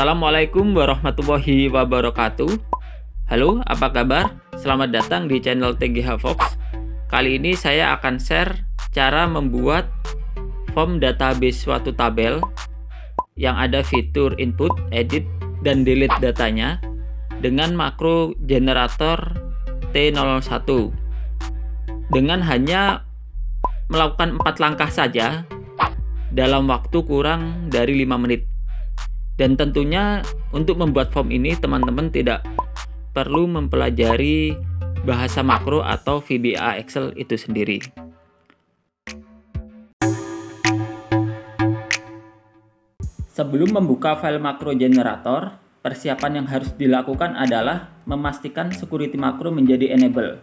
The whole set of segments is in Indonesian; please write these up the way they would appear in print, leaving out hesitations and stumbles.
Assalamualaikum warahmatullahi wabarakatuh. Halo, apa kabar? Selamat datang di channel TGH Fox. Kali ini saya akan share cara membuat form database suatu tabel yang ada fitur input, edit, dan delete datanya dengan makro generator T01 dengan hanya melakukan 4 langkah saja dalam waktu kurang dari 5 menit. Dan tentunya untuk membuat form ini teman-teman tidak perlu mempelajari bahasa makro atau VBA Excel itu sendiri. Sebelum membuka file makro generator, persiapan yang harus dilakukan adalah memastikan security makro menjadi enable.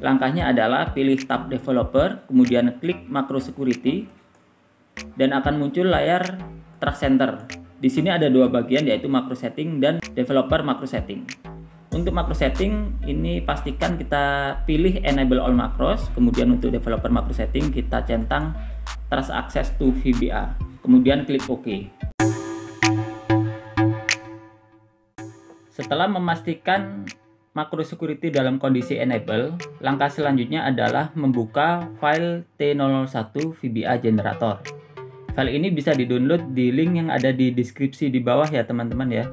Langkahnya adalah pilih tab developer, kemudian klik makro security, dan akan muncul layar Trust Center. Di sini ada dua bagian, yaitu makro setting dan developer makro setting. Untuk makro setting ini pastikan kita pilih enable all macros, kemudian untuk developer makro setting kita centang trust access to VBA, kemudian klik OK. Setelah memastikan makro security dalam kondisi enable, langkah selanjutnya adalah membuka file T01 VBA generator. File ini bisa di-download di link yang ada di deskripsi di bawah ya teman-teman ya.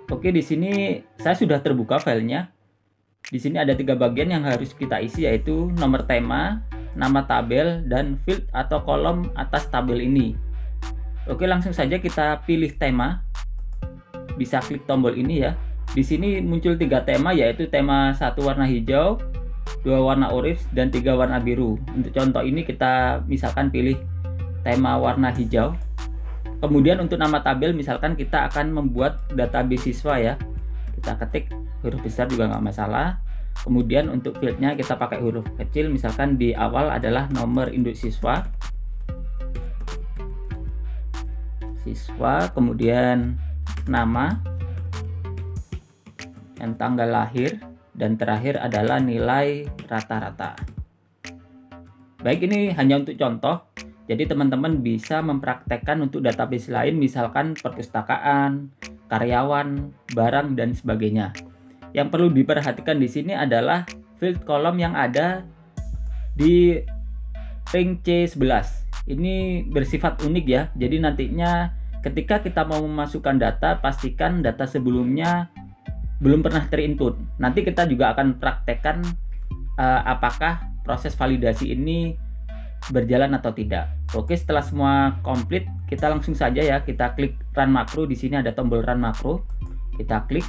Oke, di sini saya sudah terbuka filenya. Di sini ada 3 bagian yang harus kita isi, yaitu nomor tema, nama tabel, dan field atau kolom atas tabel ini. Oke, langsung saja kita pilih tema. Bisa klik tombol ini ya. Di sini muncul 3 tema, yaitu tema 1 warna hijau, 2 warna orange, dan 3 warna biru. Untuk contoh ini kita misalkan pilih tema warna hijau. Kemudian untuk nama tabel misalkan kita akan membuat database siswa ya. Kita ketik huruf besar juga nggak masalah. Kemudian untuk fieldnya kita pakai huruf kecil, misalkan di awal adalah nomor induk siswa. Kemudian nama, dan tanggal lahir, dan terakhir adalah nilai rata-rata. Baik, ini hanya untuk contoh. Jadi teman-teman bisa mempraktekkan untuk database lain, misalkan perpustakaan, karyawan, barang, dan sebagainya. Yang perlu diperhatikan di sini adalah field kolom yang ada di ring C11. Ini bersifat unik ya. Jadi nantinya ketika kita mau memasukkan data, pastikan data sebelumnya belum pernah terinput. Nanti kita juga akan praktekkan apakah proses validasi ini berjalan atau tidak. Oke, setelah semua komplit, kita langsung saja ya, kita klik run makro. Di sini ada tombol run makro, kita klik,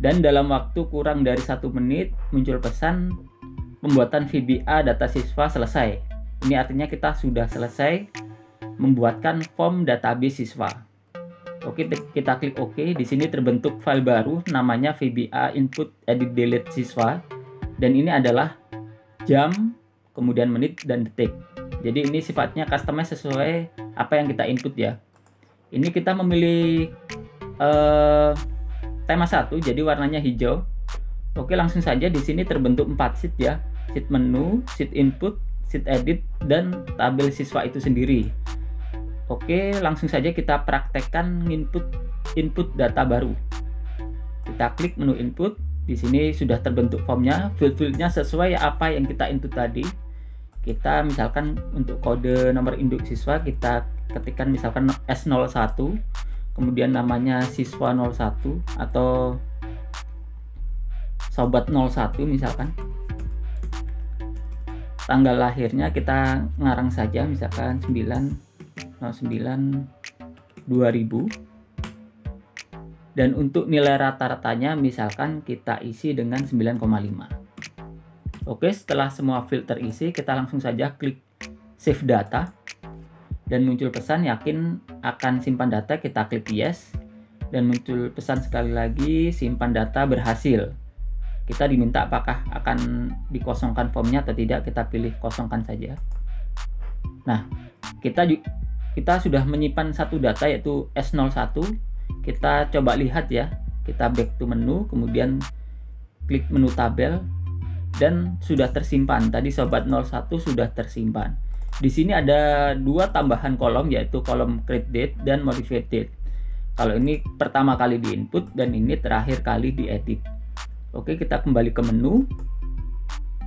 dan dalam waktu kurang dari 1 menit muncul pesan pembuatan VBA data siswa selesai. Ini artinya kita sudah selesai membuatkan form database siswa. Oke, kita klik OK. Di sini terbentuk file baru namanya VBA input edit delete siswa, dan ini adalah jam, kemudian menit, dan detik. Jadi ini sifatnya customize sesuai apa yang kita input ya. Ini kita memilih tema 1, jadi warnanya hijau. Oke, langsung saja di sini terbentuk 4 sheet ya. Sheet menu, sheet input, sheet edit, dan tabel siswa itu sendiri. Oke, langsung saja kita praktekkan input data baru. Kita klik menu input. Di sini sudah terbentuk formnya, field-fieldnya sesuai apa yang kita input tadi. Kita misalkan untuk kode nomor induk siswa kita ketikkan misalkan S01, kemudian namanya siswa 01 atau sobat 01 misalkan. Tanggal lahirnya kita ngarang saja misalkan 9/09/2000. Dan untuk nilai rata-ratanya misalkan kita isi dengan 9,5. Oke, setelah semua field terisi, kita langsung saja klik save data, dan muncul pesan yakin akan simpan data, kita klik yes, dan muncul pesan sekali lagi simpan data berhasil. Kita diminta apakah akan dikosongkan formnya atau tidak, kita pilih kosongkan saja. Nah, kita sudah menyimpan satu data yaitu S01. Kita coba lihat ya, kita back to menu, kemudian klik menu tabel, dan sudah tersimpan. Tadi sobat 01 sudah tersimpan. Di sini ada 2 tambahan kolom, yaitu kolom create date dan modified date. Kalau ini pertama kali di input dan ini terakhir kali diedit. Oke, kita kembali ke menu.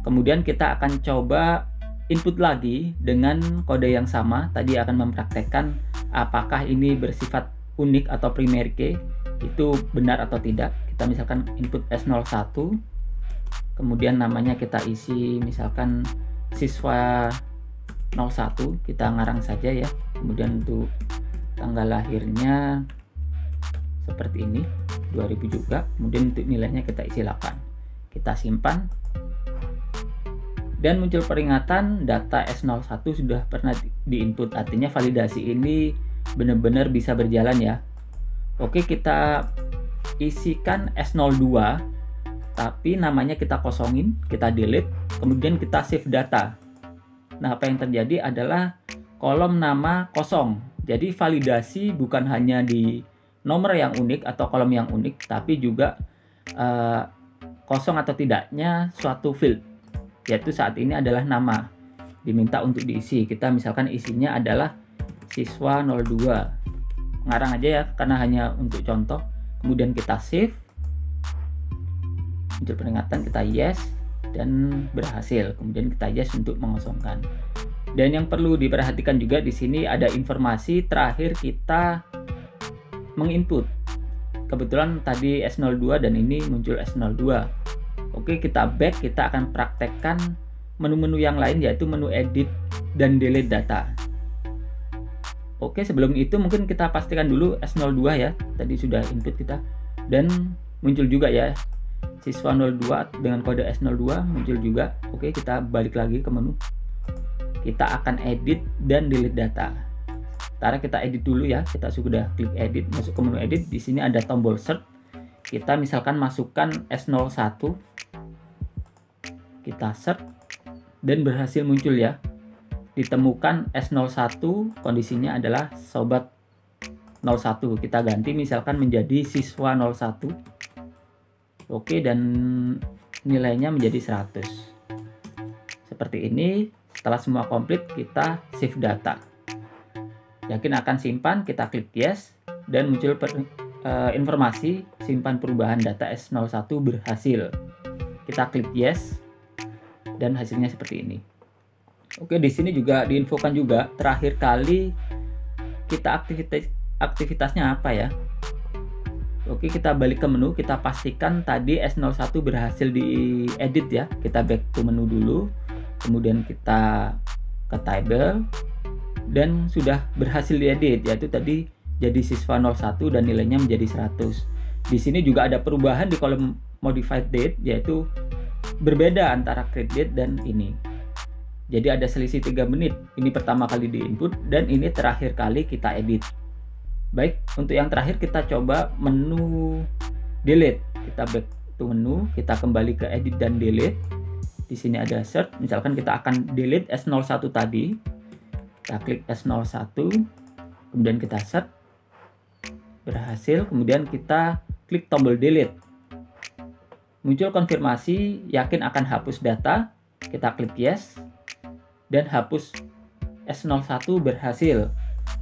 Kemudian kita akan coba input lagi dengan kode yang sama. Tadi akan mempraktekkan apakah ini bersifat unik atau primary key, itu benar atau tidak. Kita misalkan input S01, kemudian namanya kita isi misalkan siswa 01, kita ngarang saja ya. Kemudian untuk tanggal lahirnya seperti ini, 2000 juga. Kemudian untuk nilainya kita isi 8. Kita simpan. Dan muncul peringatan data S01 sudah pernah diinput. Artinya validasi ini benar-benar bisa berjalan ya. Oke, kita isikan S02, tapi namanya kita kosongin, kita delete, kemudian kita save data. Nah, apa yang terjadi adalah kolom nama kosong. Jadi validasi bukan hanya di nomor yang unik atau kolom yang unik, tapi juga kosong atau tidaknya suatu field, yaitu saat ini adalah nama diminta untuk diisi. Kita misalkan isinya adalah siswa 02, ngarang aja ya karena hanya untuk contoh. Kemudian kita save, muncul peringatan, kita yes dan berhasil. Kemudian kita yes untuk mengosongkan. Dan yang perlu diperhatikan juga di sini ada informasi terakhir kita menginput. Kebetulan tadi S02 dan ini muncul S02. Oke, kita back, kita akan praktekkan menu-menu yang lain, yaitu menu edit dan delete data. Oke, sebelum itu mungkin kita pastikan dulu S02 ya, tadi sudah input kita, dan muncul juga ya siswa 02 dengan kode S02 muncul juga. Oke, kita balik lagi ke menu, kita akan edit dan delete data. Sekarang kita edit dulu ya, kita sudah klik edit, masuk ke menu edit. Di sini ada tombol search, kita misalkan masukkan S01, kita search dan berhasil muncul ya, ditemukan S01, kondisinya adalah sobat 01. Kita ganti misalkan menjadi siswa 01. Oke, dan nilainya menjadi 100 seperti ini. Setelah semua komplit, kita save data. Yakin akan simpan, kita klik yes dan muncul informasi simpan perubahan data S01 berhasil. Kita klik yes dan hasilnya seperti ini. Oke, di sini juga diinfokan juga terakhir kali kita aktivitasnya apa ya. Oke, kita balik ke menu, kita pastikan tadi S01 berhasil diedit ya. Kita back to menu dulu, kemudian kita ke table dan sudah berhasil diedit, yaitu tadi jadi siswa 01 dan nilainya menjadi 100. Di sini juga ada perubahan di kolom modified date, yaitu berbeda antara create date dan ini. Jadi ada selisih 3 menit. Ini pertama kali di input dan ini terakhir kali kita edit. Baik, untuk yang terakhir kita coba menu delete. Kita back to menu, kita kembali ke edit dan delete. Di sini ada search, misalkan kita akan delete S01 tadi. Kita klik S01, kemudian kita search, berhasil, kemudian kita klik tombol delete. Muncul konfirmasi yakin akan hapus data, kita klik yes, dan hapus S01 berhasil.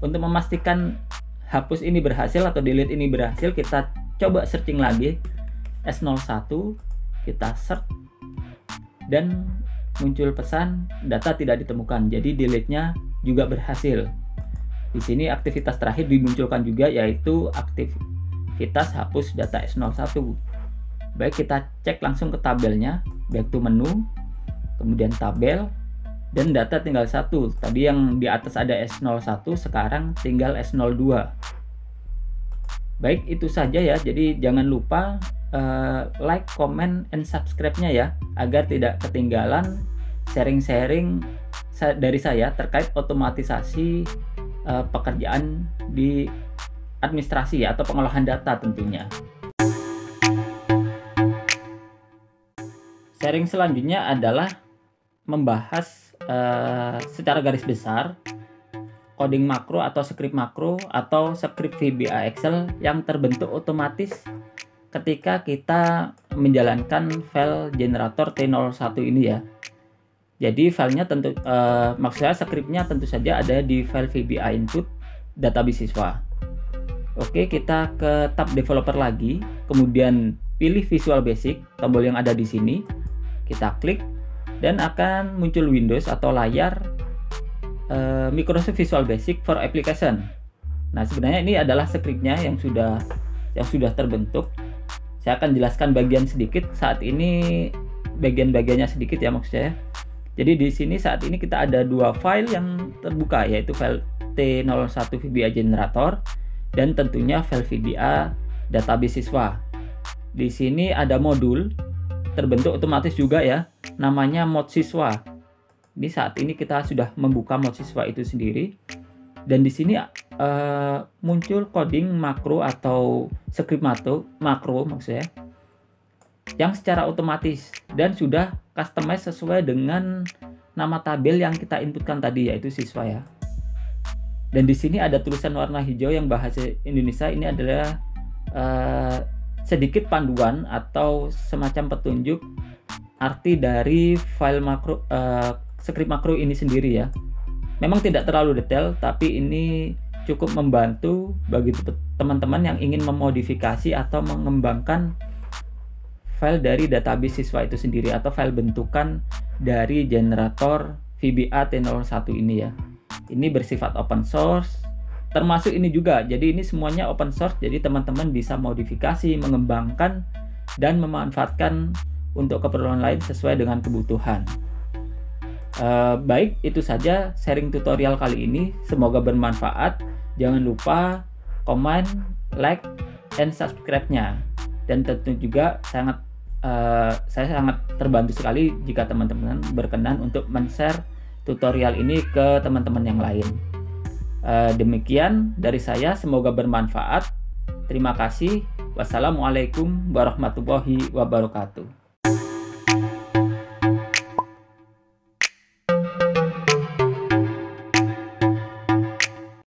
Untuk memastikan hapus ini berhasil atau delete ini berhasil, kita coba searching lagi S01, kita search, dan muncul pesan data tidak ditemukan. Jadi delete-nya juga berhasil. Di sini aktivitas terakhir dimunculkan juga, yaitu aktivitas hapus data S01. Baik, kita cek langsung ke tabelnya, back to menu, kemudian tabel, dan data tinggal 1. Tadi yang di atas ada S01, sekarang tinggal S02. Baik, itu saja ya. Jadi jangan lupa like, comment, and subscribe-nya ya, agar tidak ketinggalan sharing-sharing dari saya terkait otomatisasi pekerjaan di administrasi atau pengolahan data tentunya. Sharing selanjutnya adalah membahas secara garis besar coding makro atau script makro atau script VBA Excel yang terbentuk otomatis ketika kita menjalankan file generator T01 ini ya. Jadi filenya tentu maksudnya scriptnya tentu saja ada di file VBA input database siswa. Oke, kita ke tab developer lagi, kemudian pilih Visual Basic, tombol yang ada di sini. Kita klik dan akan muncul Windows atau layar Microsoft Visual Basic for Application. Nah, sebenarnya ini adalah skripnya yang sudah terbentuk. Saya akan jelaskan bagian sedikit saat ini, bagian-bagiannya sedikit ya maksudnya. Jadi di sini saat ini kita ada dua file yang terbuka, yaitu file T01 VBA Generator dan tentunya file VBA database siswa. Di sini ada modul terbentuk otomatis juga ya, namanya mod siswa. Ini saat ini kita sudah membuka mod siswa itu sendiri, dan di sini muncul coding makro atau script makro maksudnya, yang secara otomatis dan sudah customize sesuai dengan nama tabel yang kita inputkan tadi, yaitu siswa ya. Dan di sini ada tulisan warna hijau yang bahasa Indonesia. Ini adalah sedikit panduan atau semacam petunjuk arti dari file makro, script makro ini sendiri ya. Memang tidak terlalu detail, tapi ini cukup membantu bagi teman-teman yang ingin memodifikasi atau mengembangkan file dari database siswa itu sendiri atau file bentukan dari generator VBA T01 ini ya. Ini bersifat open source, termasuk ini juga. Jadi ini semuanya open source, jadi teman-teman bisa modifikasi, mengembangkan, dan memanfaatkan untuk keperluan lain sesuai dengan kebutuhan. Baik, itu saja sharing tutorial kali ini. Semoga bermanfaat. Jangan lupa komen, like, dan subscribe-nya. Dan tentu juga saya sangat terbantu sekali jika teman-teman berkenan untuk men-share tutorial ini ke teman-teman yang lain. Demikian dari saya, semoga bermanfaat. Terima kasih. Wassalamualaikum warahmatullahi wabarakatuh.